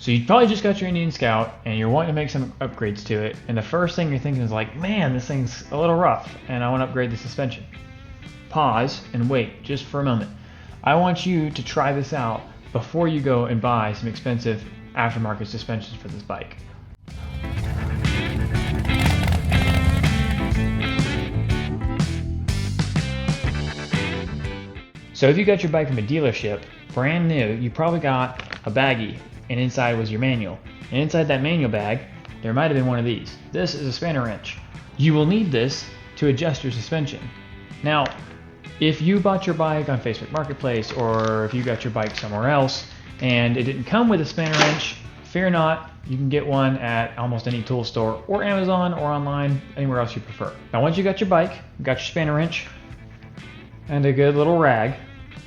So you probably just got your Indian Scout and you're wanting to make some upgrades to it, and the first thing you're thinking is like, man, this thing's a little rough and I want to upgrade the suspension. Pause and wait just for a moment. I want you to try this out before you go and buy some expensive aftermarket suspensions for this bike. So if you got your bike from a dealership, brand new, you probably got a baggie, and inside was your manual. And inside that manual bag, there might have been one of these. This is a spanner wrench. You will need this to adjust your suspension. Now, if you bought your bike on Facebook Marketplace, or if you got your bike somewhere else and it didn't come with a spanner wrench, fear not, you can get one at almost any tool store or Amazon or online, anywhere else you prefer. Now once you got your bike, you got your spanner wrench and a good little rag,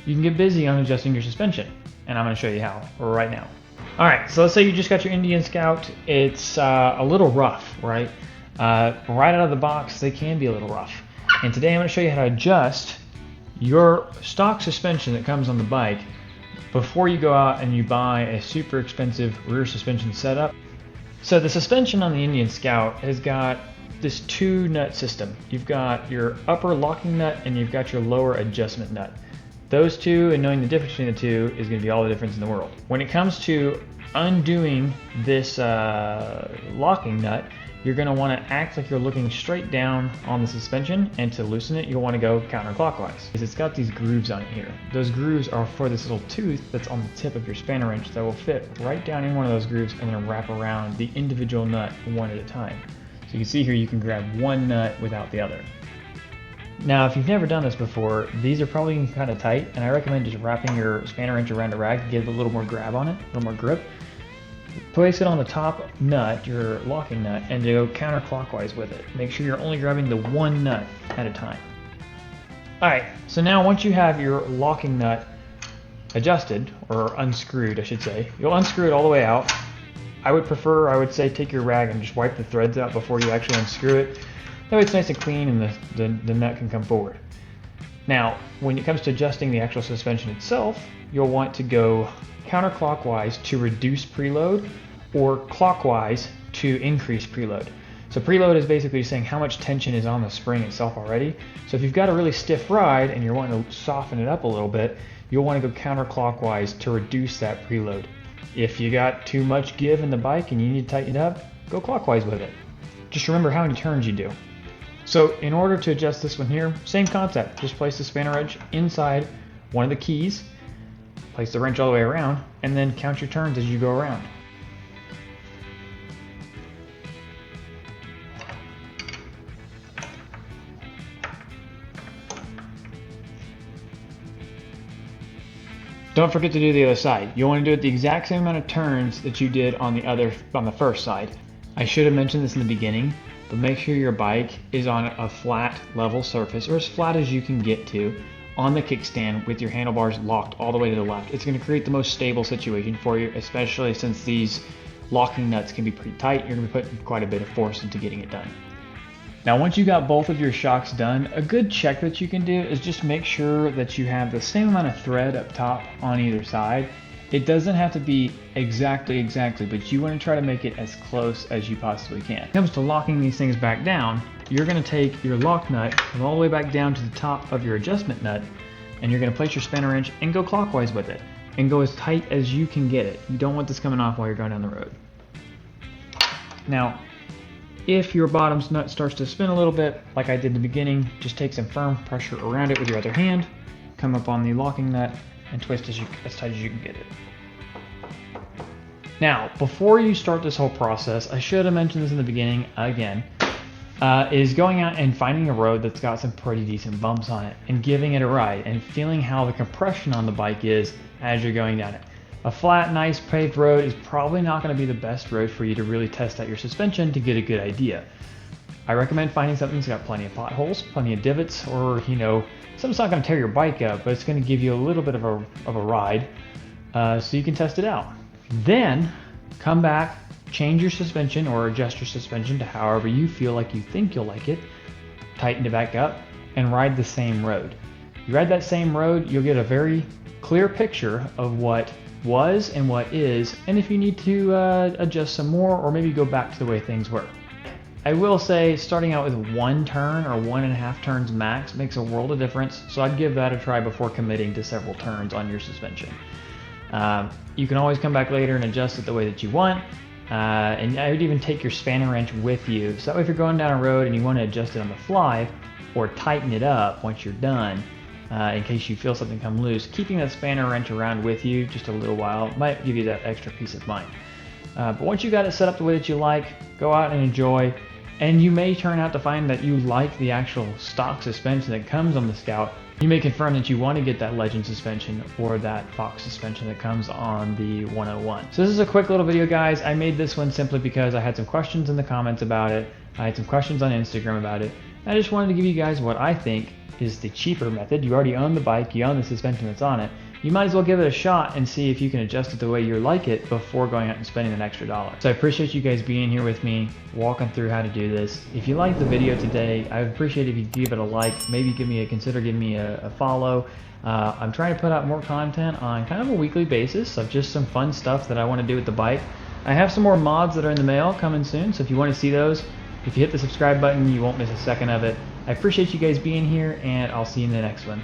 you can get busy on adjusting your suspension. And I'm going to show you how right now. Alright, so let's say you just got your Indian Scout. It's a little rough, right? Right out of the box, they can be a little rough. And today I'm going to show you how to adjust your stock suspension that comes on the bike before you go out and you buy a super expensive rear suspension setup. So the suspension on the Indian Scout has got this 2-nut system. You've got your upper locking nut and you've got your lower adjustment nut. Those two, and knowing the difference between the two, is going to be all the difference in the world. When it comes to undoing this locking nut, you're going to want to act like you're looking straight down on the suspension, and to loosen it, you'll want to go counterclockwise. Because it's got these grooves on it here. Those grooves are for this little tooth that's on the tip of your spanner wrench that will fit right down in one of those grooves and then wrap around the individual nut one at a time. So you can see here you can grab one nut without the other. Now, if you've never done this before, these are probably kind of tight, and I recommend just wrapping your spanner wrench around a rag to give it a little more grab on it, a little more grip. Place it on the top nut, your locking nut, and go counterclockwise with it. Make sure you're only grabbing the one nut at a time. Alright, so now once you have your locking nut adjusted, or unscrewed I should say, you'll unscrew it all the way out. I would say take your rag and just wipe the threads out before you actually unscrew it. That way it's nice and clean and the nut can come forward. Now, when it comes to adjusting the actual suspension itself, you'll want to go counterclockwise to reduce preload, or clockwise to increase preload. So preload is basically saying how much tension is on the spring itself already. So if you've got a really stiff ride and you're wanting to soften it up a little bit, you'll want to go counterclockwise to reduce that preload. If you got too much give in the bike and you need to tighten it up, go clockwise with it. Just remember how many turns you do. So in order to adjust this one here, same concept. Just place the spanner wrench inside one of the keys, place the wrench all the way around, and then count your turns as you go around. Don't forget to do the other side. You want to do it the exact same amount of turns that you did on the first side. I should have mentioned this in the beginning, but make sure your bike is on a flat, level surface, or as flat as you can get to, on the kickstand with your handlebars locked all the way to the left. It's going to create the most stable situation for you, especially since these locking nuts can be pretty tight. You're going to be putting quite a bit of force into getting it done. Now once you got both of your shocks done, a good check that you can do is just make sure that you have the same amount of thread up top on either side. It doesn't have to be exactly, but you want to try to make it as close as you possibly can. When it comes to locking these things back down, you're going to take your lock nut all the way back down to the top of your adjustment nut, and you're going to place your spanner wrench and go clockwise with it, and go as tight as you can get it. You don't want this coming off while you're going down the road. Now, if your bottom nut starts to spin a little bit, like I did in the beginning, just take some firm pressure around it with your other hand, come up on the locking nut, and twist as tight as you can get it. Now, before you start this whole process, I should have mentioned this in the beginning again, is going out and finding a road that's got some pretty decent bumps on it and giving it a ride and feeling how the compression on the bike is as you're going down it. A flat, nice paved road is probably not going to be the best road for you to really test out your suspension to get a good idea. I recommend finding something that's got plenty of potholes, plenty of divots, or something's not going to tear your bike up, but it's going to give you a little bit of a ride, so you can test it out. Then come back, change your suspension or adjust your suspension to however you feel like you think you'll like it, tighten it back up, and ride the same road. You ride that same road, you'll get a very clear picture of what was and what is, and if you need to adjust some more or maybe go back to the way things were. I will say starting out with 1 turn or 1.5 turns max makes a world of difference, so I'd give that a try before committing to several turns on your suspension. You can always come back later and adjust it the way that you want, and I would even take your spanner wrench with you, so that way if you're going down a road and you want to adjust it on the fly or tighten it up once you're done, in case you feel something come loose, keeping that spanner wrench around with you just a little while might give you that extra peace of mind. But once you got it set up the way that you like, go out and enjoy. And you may turn out to find that you like the actual stock suspension that comes on the Scout. You may confirm that you want to get that Legend suspension or that Fox suspension that comes on the 101. So this is a quick little video, guys. I made this one simply because I had some questions in the comments about it. I had some questions on Instagram about it. I just wanted to give you guys what I think is the cheaper method. You already own the bike, you own the suspension that's on it. You might as well give it a shot and see if you can adjust it the way you like it before going out and spending an extra $1. So I appreciate you guys being here with me, walking through how to do this. If you liked the video today, I would appreciate if you give it a like, maybe consider giving me a follow. I'm trying to put out more content on kind of a weekly basis of just some fun stuff that I want to do with the bike. I have some more mods that are in the mail coming soon, so if you want to see those, if you hit the subscribe button, you won't miss a second of it. I appreciate you guys being here, and I'll see you in the next one.